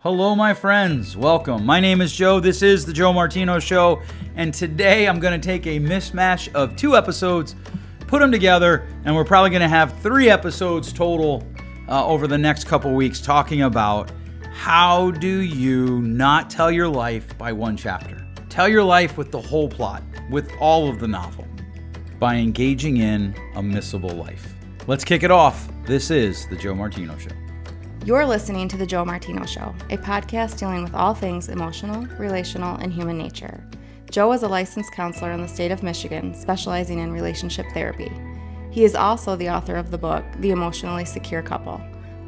Hello, my friends. Welcome. My name is Joe. This is the Joe Martino Show. And today I'm going to take a mismatch of 2 episodes, put them together, and we're probably going to have 3 episodes total over the next couple weeks talking about how do you not tell your life by one chapter. Tell your life with the whole plot, with all of the novel, by engaging in a missable life. Let's kick it off. This is the Joe Martino Show. You're listening to The Joe Martino Show, a podcast dealing with all things emotional, relational, and human nature. Joe is a licensed counselor in the state of Michigan, specializing in relationship therapy. He is also the author of the book, The Emotionally Secure Couple.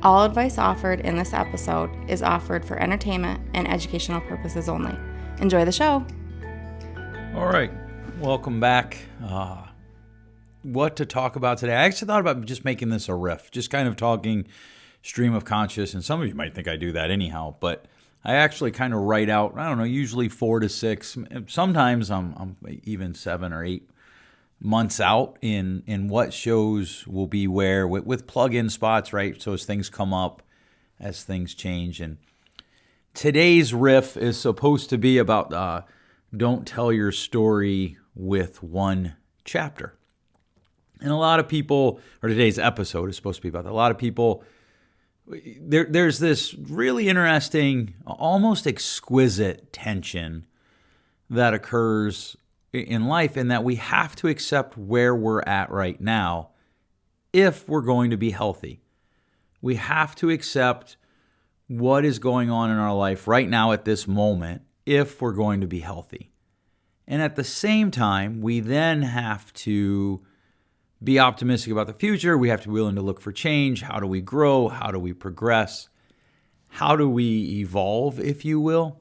All advice offered in this episode is offered for entertainment and educational purposes only. Enjoy the show. All right. Welcome back. What to talk about today? I actually thought about just making this a riff, just kind of talking stream of conscious, and some of you might think I do that anyhow, but I actually kind of write out, I don't know, usually 4 to 6, sometimes I'm even 7 or 8 months out in what shows will be where, with plug-in spots, right? So as things come up, as things change. And today's riff is supposed to be about don't tell your story with one chapter. And a lot of people, or today's episode is supposed to be about that. A lot of people, there's this really interesting, almost exquisite tension that occurs in life, in that we have to accept where we're at right now if we're going to be healthy. We have to accept what is going on in our life right now at this moment if we're going to be healthy. And at the same time, we then have to be optimistic about the future. We have to be willing to look for change. How do we grow? How do we progress? How do we evolve, if you will?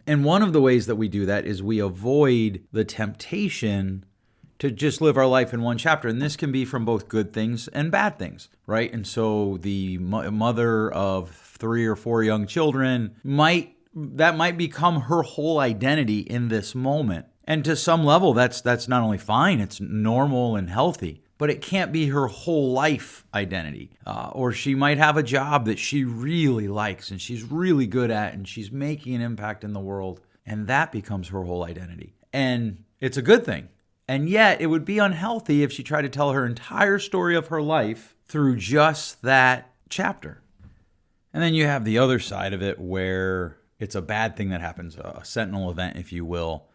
And one of the ways that we do that is we avoid the temptation to just live our life in one chapter. And this can be from both good things and bad things, right? And so the mother of 3 or 4 young children might become her whole identity in this moment. And to some level, that's not only fine, it's normal and healthy, but it can't be her whole life identity. Or she might have a job that she really likes and she's really good at and she's making an impact in the world, and that becomes her whole identity. And it's a good thing. And yet it would be unhealthy if she tried to tell her entire story of her life through just that chapter. And then you have the other side of it where it's a bad thing that happens, a sentinel event, if you will.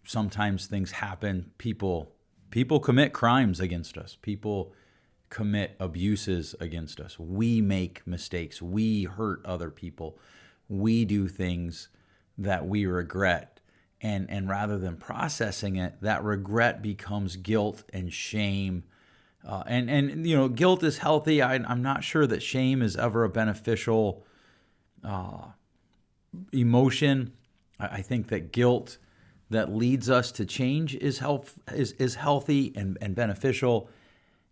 Sometimes things happen. People commit crimes against us. People commit abuses against us. We make mistakes. We hurt other people. We do things that we regret. And rather than processing it, that regret becomes guilt and shame. And you know, guilt is healthy. I'm not sure that shame is ever a beneficial emotion. I think that guilt that leads us to change is healthy and beneficial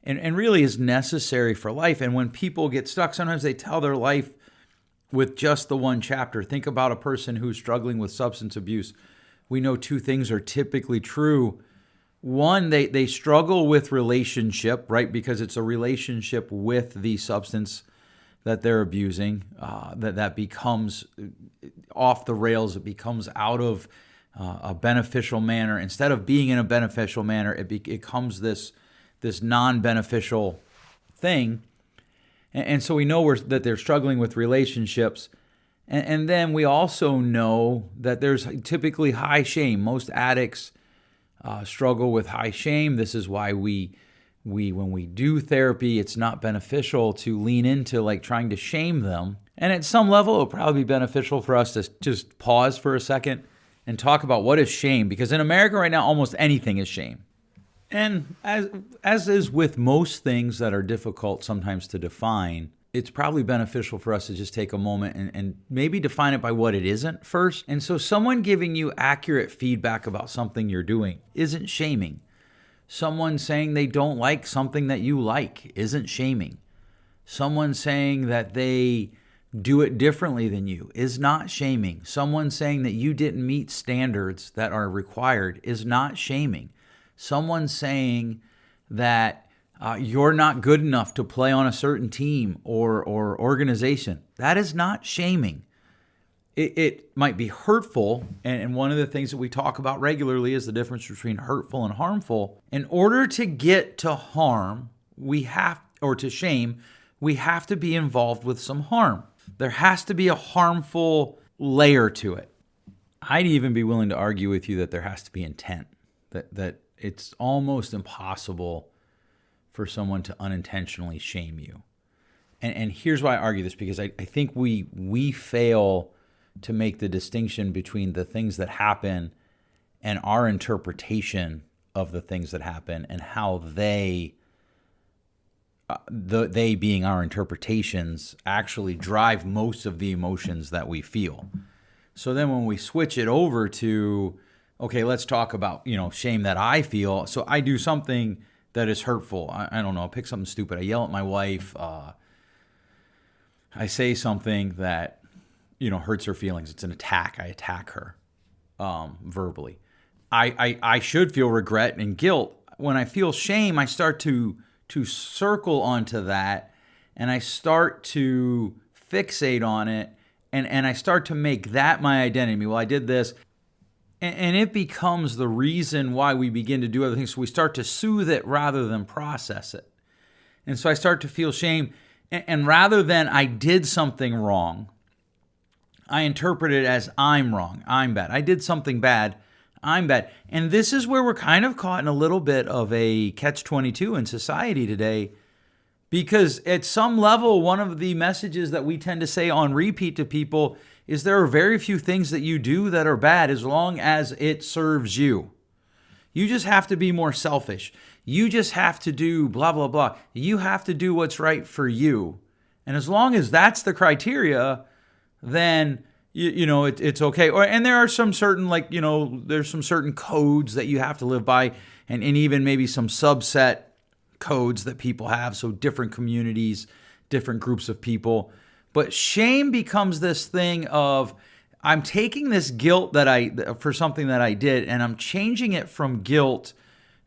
and really is necessary for life. And when people get stuck, sometimes they tell their life with just the one chapter. Think about a person who's struggling with substance abuse. We know 2 things are typically true. One, they struggle with relationship, right? Because it's a relationship with the substance that they're abusing that becomes off the rails. It becomes out of a beneficial manner. Instead of being in a beneficial manner, it becomes this non-beneficial thing. And so we know that they're struggling with relationships. And then we also know that there's typically high shame. Most addicts struggle with high shame. This is why we when we do therapy, it's not beneficial to lean into like trying to shame them. And at some level, it'll probably be beneficial for us to just pause for a second and talk about what is shame. Because in America right now, almost anything is shame. And as is with most things that are difficult sometimes to define, it's probably beneficial for us to just take a moment and maybe define it by what it isn't first. And so someone giving you accurate feedback about something you're doing isn't shaming. Someone saying they don't like something that you like isn't shaming. Someone saying that they do it differently than you is not shaming. Someone saying that you didn't meet standards that are required is not shaming. Someone saying that You're not good enough to play on a certain team or organization. That is not shaming. It might be hurtful, and one of the things that we talk about regularly is the difference between hurtful and harmful. In order to get to harm, to shame, we have to be involved with some harm. There has to be a harmful layer to it. I'd even be willing to argue with you that there has to be intent, that it's almost impossible for someone to unintentionally shame you. And here's why I argue this, because I think we fail to make the distinction between the things that happen and our interpretation of the things that happen, and how they being our interpretations actually drive most of the emotions that we feel. So then when we switch it over to, okay, let's talk about, shame that I feel. So I do something that is hurtful. I don't know, pick something stupid. I yell at my wife. I say something that, hurts her feelings. It's an attack. I attack her verbally. I should feel regret and guilt. When I feel shame, I start to circle onto that, and I start to fixate on it, and I start to make that my identity. Well, I did this, and it becomes the reason why we begin to do other things. So we start to soothe it rather than process it. And so I start to feel shame, and rather than I did something wrong, I interpret it as I'm wrong, I'm bad. I did something bad, I'm bad. And this is where we're kind of caught in a little bit of a catch-22 in society today, because at some level, one of the messages that we tend to say on repeat to people is there are very few things that you do that are bad as long as it serves you. You just have to be more selfish. You just have to do blah, blah, blah. You have to do what's right for you. And as long as that's the criteria, then it's okay. And there are some certain, there's some certain codes that you have to live by, and even maybe some subset codes that people have. So different communities, different groups of people. But shame becomes this thing of, I'm taking this guilt for something that I did, and I'm changing it from guilt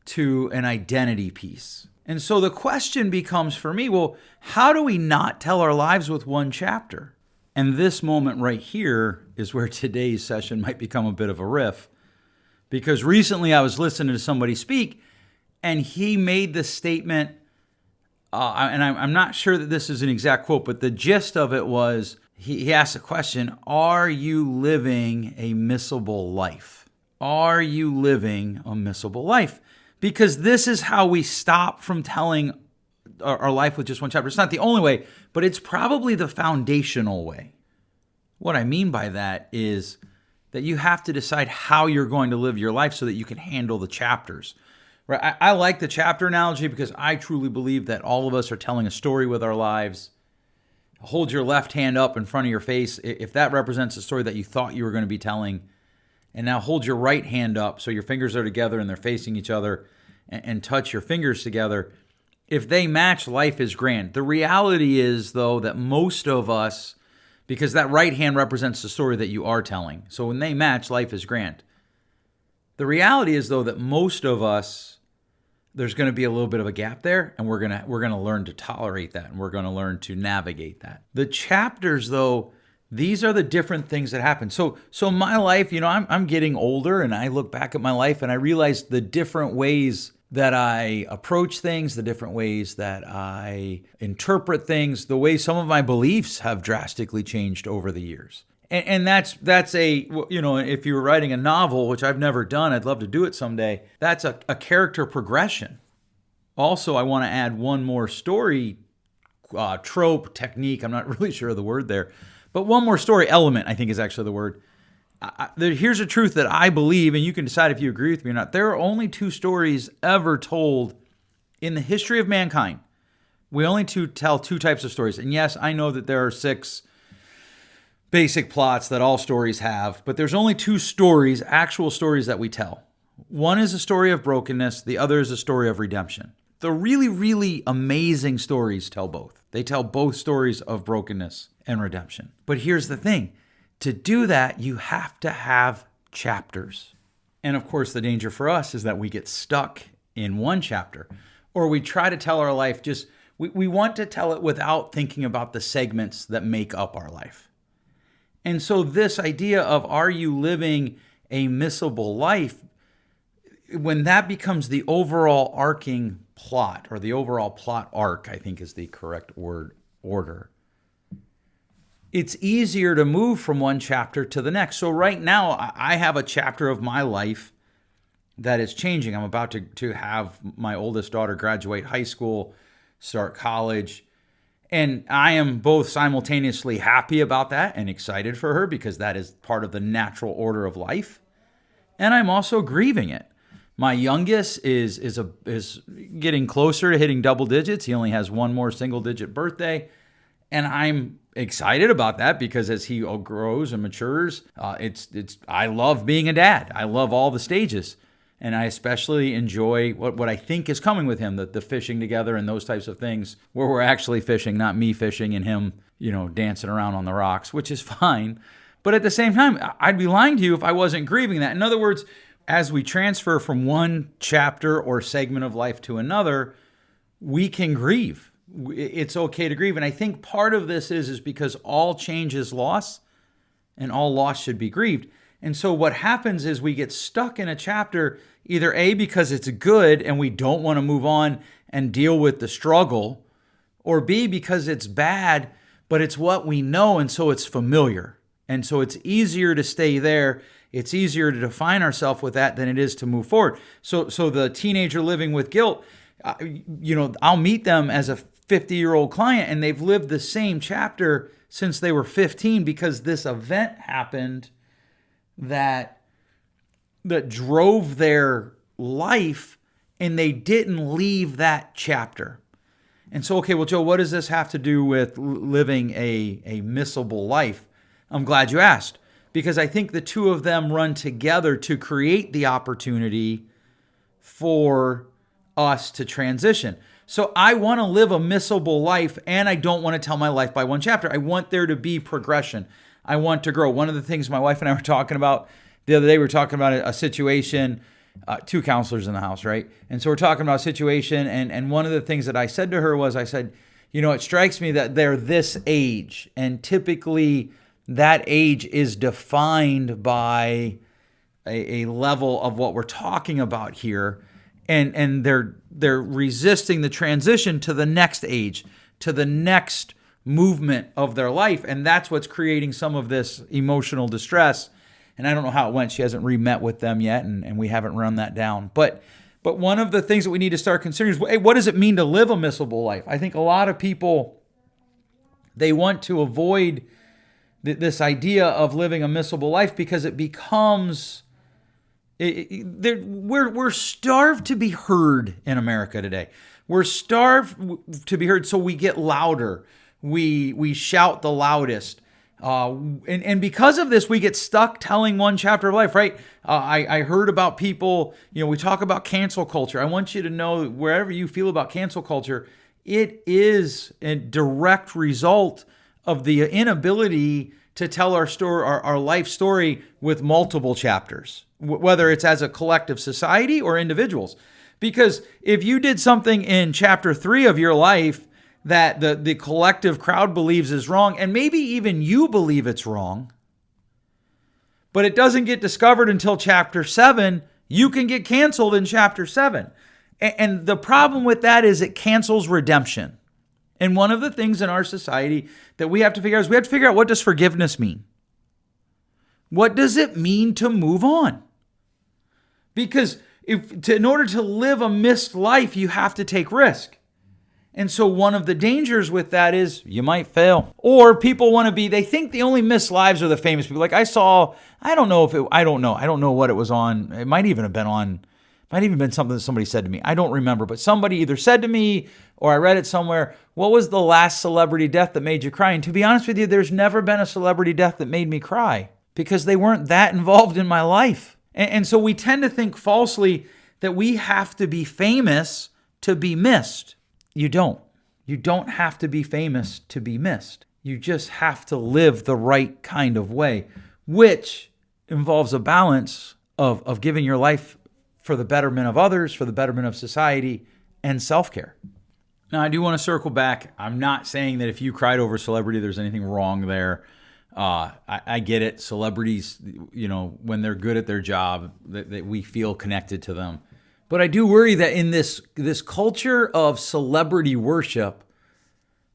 to an identity piece. And so the question becomes for me, well, how do we not tell our lives with one chapter? And this moment right here is where today's session might become a bit of a riff, because recently I was listening to somebody speak, and he made the statement, and I'm not sure that this is an exact quote, but the gist of it was, he asked the question, are you living a missable life? Are you living a missable life? Because this is how we stop from telling our life with just one chapter. It's not the only way, but it's probably the foundational way. What I mean by that is that you have to decide how you're going to live your life so that you can handle the chapters. Right? I like the chapter analogy because I truly believe that all of us are telling a story with our lives. Hold your left hand up in front of your face if that represents a story that you thought you were going to be telling. And now hold your right hand up so your fingers are together and they're facing each other, and touch your fingers together. If they match, life is grand. The reality is, though, that most of us, because that right hand represents the story that you are telling, so when they match, life is grand. The reality is, though, that most of us, there's going to be a little bit of a gap there, and we're going to learn to tolerate that, and we're going to learn to navigate that. The chapters, though, these are the different things that happen. So my life, I'm getting older, and I look back at my life, and I realize the different ways that I approach things, the different ways that I interpret things, the way some of my beliefs have drastically changed over the years. And that's if you were writing a novel, which I've never done, I'd love to do it someday, that's a character progression. Also, I want to add one more story trope, technique, I'm not really sure of the word there, but one more story element, I think is actually the word. Here's a truth that I believe, and you can decide if you agree with me or not. There are only two stories ever told in the history of mankind. We only tell two types of stories. And yes, I know that there are 6 basic plots that all stories have, but there's only 2 stories, actual stories that we tell. One is a story of brokenness. The other is a story of redemption. The really, really amazing stories tell both. They tell both stories of brokenness and redemption. But here's the thing. To do that, you have to have chapters. And of course, the danger for us is that we get stuck in one chapter. Or we try to tell our life we want to tell it without thinking about the segments that make up our life. And so this idea of, are you living a missable life, when that becomes the overall arcing plot, or the overall plot arc, I think is the correct order, it's easier to move from one chapter to the next. So right now, I have a chapter of my life that is changing. I'm about to have my oldest daughter graduate high school, start college. And I am both simultaneously happy about that and excited for her, because that is part of the natural order of life. And I'm also grieving it. My youngest is getting closer to hitting double digits. He only has one more single-digit birthday. And I'm excited about that, because as he grows and matures, I love being a dad. I love all the stages. And I especially enjoy what I think is coming with him, the fishing together and those types of things, where we're actually fishing, not me fishing and him, dancing around on the rocks, which is fine. But at the same time, I'd be lying to you if I wasn't grieving that. In other words, as we transfer from one chapter or segment of life to another, we can grieve. It's okay to grieve. And I think part of this is because all change is loss, and all loss should be grieved. And so what happens is we get stuck in a chapter, either A, because it's good and we don't want to move on and deal with the struggle, or B, because it's bad, but it's what we know, and so it's familiar. And so it's easier to stay there. It's easier to define ourselves with that than it is to move forward. So the teenager living with guilt, I'll meet them as a 50-year-old client, and they've lived the same chapter since they were 15, because this event happened that drove their life, and they didn't leave that chapter. And so, okay, well, Joe, what does this have to do with living a missable life? I'm glad you asked, because I think the two of them run together to create the opportunity for us to transition. So I want to live a missable life, and I don't want to tell my life by one chapter. I want there to be progression. I want to grow. One of the things my wife and I were talking about the other day, we were talking about a situation, two counselors in the house, right? And so we're talking about a situation, and one of the things that I said to her was, I said, it strikes me that they're this age, and typically that age is defined by a level of what we're talking about here, and they're resisting the transition to the next age, to the next movement of their life, and that's what's creating some of this emotional distress. And I don't know how it went. She hasn't re-met with them yet, and we haven't run that down. But one of the things that we need to start considering is, hey, what does it mean to live a missable life? I think a lot of people, they want to avoid this idea of living a missable life, because it becomes, we're starved to be heard in America today. We're starved to be heard, so we get louder. We shout the loudest. And because of this, we get stuck telling one chapter of life, right? I heard about people, we talk about cancel culture. I want you to know, wherever you feel about cancel culture, it is a direct result of the inability to tell our story, our life story, with multiple chapters, whether it's as a collective society or individuals. Because if you did something in chapter 3 of your life that the collective crowd believes is wrong, and maybe even you believe it's wrong, but it doesn't get discovered until chapter 7, you can get canceled in chapter 7. And the problem with that is it cancels redemption. And one of the things in our society that we have to figure out is we have to figure out, what does forgiveness mean? What does it mean to move on? Because in order to live a missed life, you have to take risk. And so one of the dangers with that is you might fail. Or people want to be, they think the only missed lives are the famous people. Like I don't know what it was on. It might even have been something that somebody said to me. I don't remember, but somebody either said to me or I read it somewhere, what was the last celebrity death that made you cry? And to be honest with you, there's never been a celebrity death that made me cry, because they weren't that involved in my life. And so we tend to think falsely that we have to be famous to be missed. You don't. You don't have to be famous to be missed. You just have to live the right kind of way, which involves a balance of giving your life for the betterment of others, for the betterment of society, and self-care. Now, I do want to circle back. I'm not saying that if you cried over celebrity, there's anything wrong there. I get it. Celebrities, when they're good at their job, that we feel connected to them. But I do worry that in this culture of celebrity worship,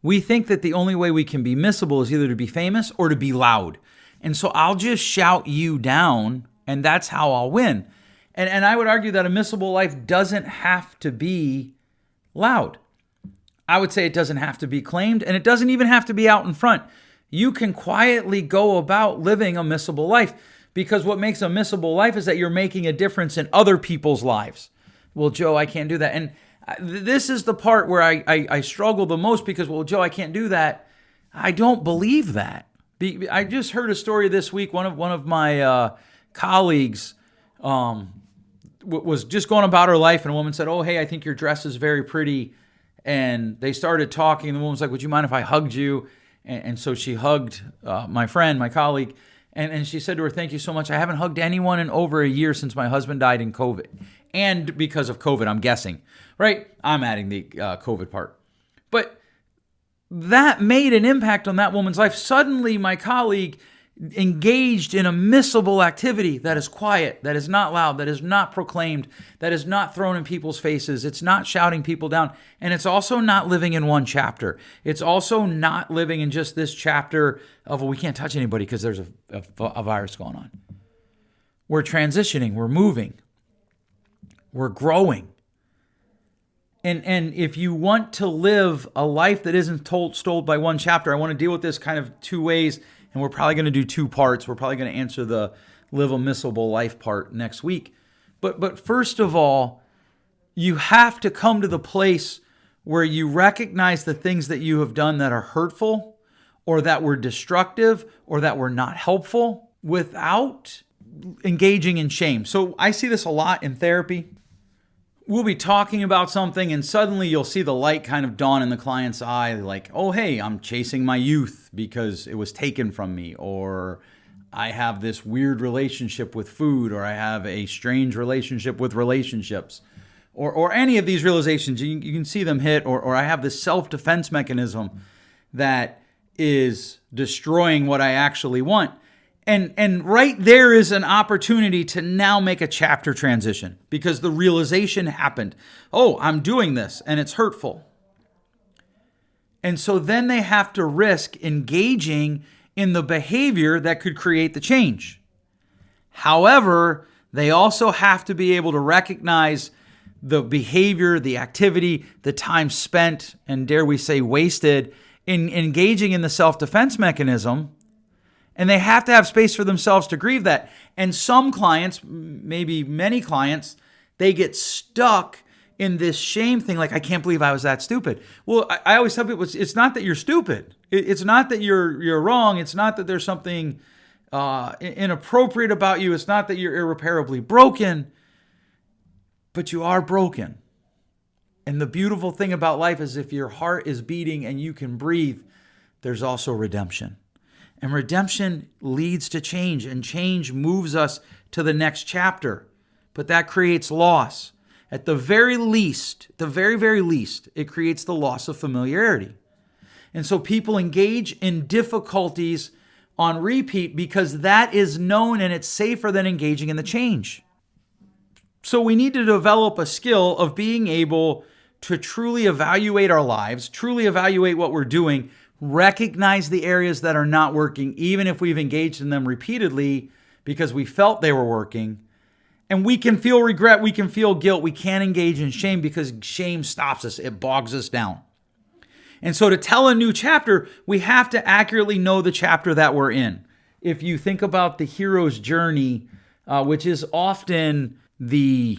we think that the only way we can be missable is either to be famous or to be loud. And so I'll just shout you down, and that's how I'll win. And I would argue that a missable life doesn't have to be loud. I would say it doesn't have to be claimed, and it doesn't even have to be out in front. You can quietly go about living a missable life, because what makes a missable life is that you're making a difference in other people's lives. Well, Joe, I can't do that. And this is the part where I struggle the most, because, well, Joe, I can't do that. I don't believe that. I just heard a story this week. One of my colleagues was just going about her life, and a woman said, "Oh, hey, I think your dress is very pretty." And they started talking. The woman was like, "Would you mind if I hugged you?" And so she hugged my friend, my colleague, and she said to her, "Thank you so much. I haven't hugged anyone in over a year since my husband died in COVID." And because of COVID, I'm guessing, right? I'm adding the COVID part. But that made an impact on that woman's life. Suddenly, my colleague engaged in a missable activity that is quiet, that is not loud, that is not proclaimed, that is not thrown in people's faces. It's not shouting people down. And it's also not living in one chapter. It's also not living in just this chapter of, well, we can't touch anybody because there's a virus going on. We're transitioning. We're moving. We're growing. And if you want to live a life that isn't stoled by one chapter, I want to deal with this kind of two ways. And we're probably going to do two parts. We're probably going to answer the live a missable life part next week. But first of all, you have to come to the place where you recognize the things that you have done that are hurtful, or that were destructive, or that were not helpful, without engaging in shame. So I see this a lot in therapy. We'll be talking about something, and suddenly you'll see the light kind of dawn in the client's eye, like, "Oh, hey, I'm chasing my youth because it was taken from me," or "I have this weird relationship with food," or "I have a strange relationship with relationships," or any of these realizations. You can see them hit, or "I have this self-defense mechanism that is destroying what I actually want." And right there is an opportunity to now make a chapter transition, because the realization happened. Oh, I'm doing this and it's hurtful. And so then they have to risk engaging in the behavior that could create the change. However, they also have to be able to recognize the behavior, the activity, the time spent, and dare we say wasted, in engaging in the self-defense mechanism. And they have to have space for themselves to grieve that. And some clients, maybe many clients, they get stuck in this shame thing, like, "I can't believe I was that stupid." Well, I always tell people, it's not that you're stupid. It's not that you're wrong. It's not that there's something inappropriate about you. It's not that you're irreparably broken. But you are broken. And the beautiful thing about life is, if your heart is beating and you can breathe, there's also redemption. And redemption leads to change, and change moves us to the next chapter. But that creates loss. At the very least, it creates the loss of familiarity. And so people engage in difficulties on repeat because that is known and it's safer than engaging in the change. So we need to develop a skill of being able to truly evaluate our lives, truly evaluate what we're doing, recognize the areas that are not working, even if we've engaged in them repeatedly because we felt they were working. And we can feel regret, we can feel guilt, we can't engage in shame because shame stops us, it bogs us down. And so to tell a new chapter, we have to accurately know the chapter that we're in. If you think about the hero's journey, which is often the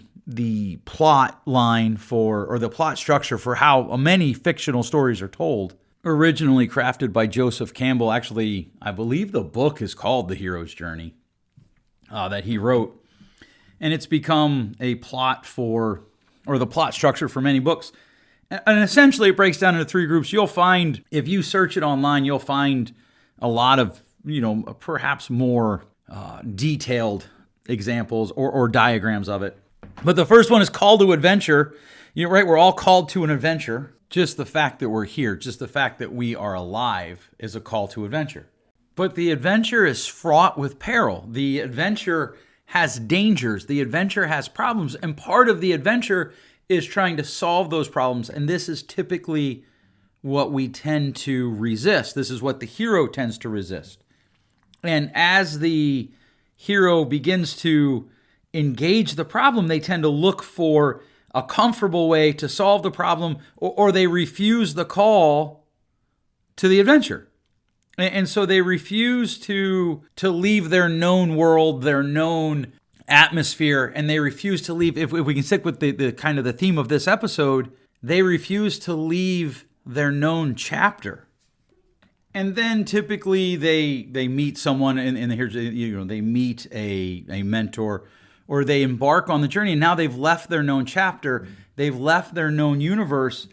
plot line for, or the plot structure for how many fictional stories are told, originally crafted by Joseph Campbell. Actually, I believe the book is called The Hero's Journey that he wrote. And it's become a plot for, or the plot structure for many books. And essentially it breaks down into three groups. You'll find, if you search it online, you'll find a lot of, perhaps more detailed examples or diagrams of it. But the first one is call to adventure. You're right, we're all called to an adventure. Just the fact that we're here, just the fact that we are alive is a call to adventure. But the adventure is fraught with peril. The adventure has dangers. The adventure has problems. And part of the adventure is trying to solve those problems. And this is typically what we tend to resist. This is what the hero tends to resist. And as the hero begins to engage the problem, they tend to look for a comfortable way to solve the problem, or they refuse the call to the adventure. And so they refuse to leave their known world, their known atmosphere, and they refuse to leave, if we can stick with the kind of the theme of this episode, they refuse to leave their known chapter. And then typically they meet someone, and here's, they meet a mentor, or they embark on the journey, and now they've left their known chapter, they've left their known universe,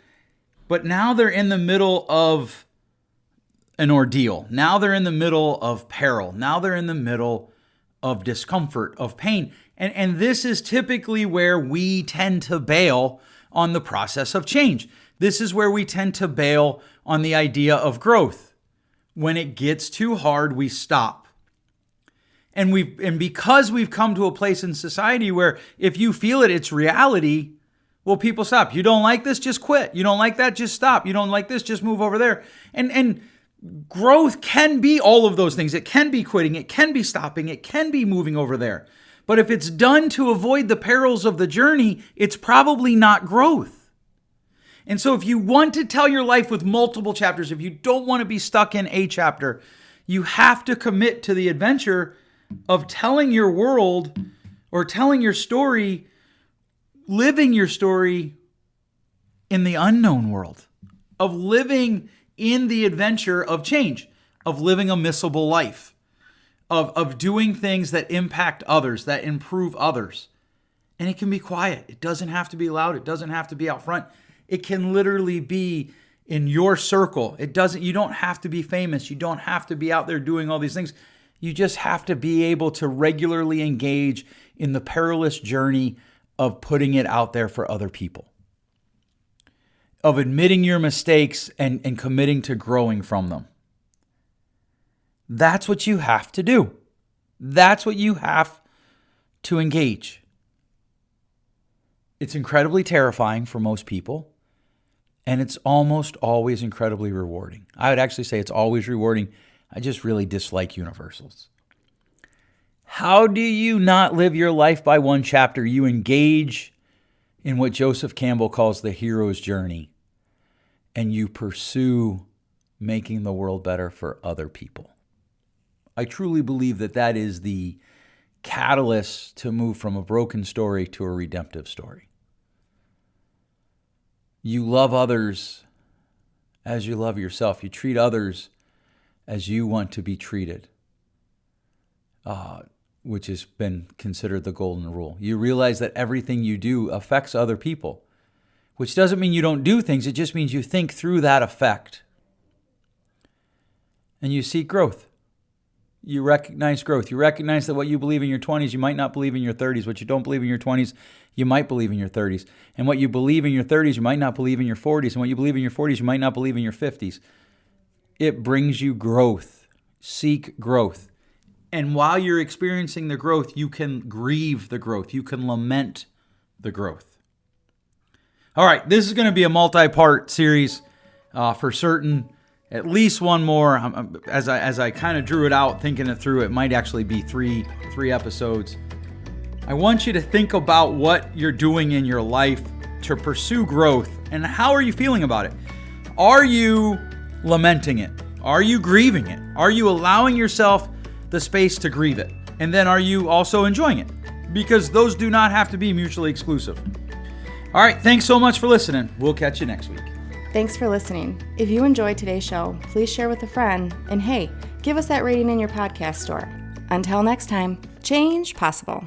but now they're in the middle of an ordeal. Now they're in the middle of peril. Now they're in the middle of discomfort, of pain. And this is typically where we tend to bail on the process of change. This is where we tend to bail on the idea of growth. When it gets too hard, we stop. And because we've come to a place in society where if you feel it, it's reality, well, people stop. You don't like this, just quit. You don't like that, just stop. You don't like this, just move over there. And growth can be all of those things. It can be quitting. It can be stopping. It can be moving over there. But if it's done to avoid the perils of the journey, it's probably not growth. And so if you want to tell your life with multiple chapters, if you don't want to be stuck in a chapter, you have to commit to the adventure of telling your world or telling your story, living your story in the unknown world, of living in the adventure of change, of living a missable life, of doing things that impact others, that improve others. And it can be quiet. It doesn't have to be loud. It doesn't have to be out front. It can literally be in your circle. You don't have to be famous. You don't have to be out there doing all these things. You just have to be able to regularly engage in the perilous journey of putting it out there for other people, of admitting your mistakes and committing to growing from them. That's what you have to do. That's what you have to engage. It's incredibly terrifying for most people, and it's almost always incredibly rewarding. I would actually say it's always rewarding. I just really dislike universals. How do you not live your life by one chapter? You engage in what Joseph Campbell calls the hero's journey, and you pursue making the world better for other people. I truly believe that is the catalyst to move from a broken story to a redemptive story. You love others as you love yourself. You treat others as you want to be treated, which has been considered the golden rule. You realize that everything you do affects other people, which doesn't mean you don't do things. It just means you think through that effect. And you seek growth. You recognize growth. You recognize that what you believe in your 20s, you might not believe in your 30s. What you don't believe in your 20s, you might believe in your 30s. And what you believe in your 30s, you might not believe in your 40s. And what you believe in your 40s, you might not believe in your 50s. It brings you growth. Seek growth. And while you're experiencing the growth, you can grieve the growth. You can lament the growth. All right, this is going to be a multi-part series for certain. At least one more. As I kind of drew it out, thinking it through, it might actually be three episodes. I want you to think about what you're doing in your life to pursue growth, and how are you feeling about it? Are you lamenting it? Are you grieving it? Are you allowing yourself the space to grieve it? And then are you also enjoying it? Because those do not have to be mutually exclusive. All right, thanks so much for listening. We'll catch you next week. Thanks for listening. If you enjoyed today's show, please share with a friend. And hey, give us that rating in your podcast store. Until next time, change possible.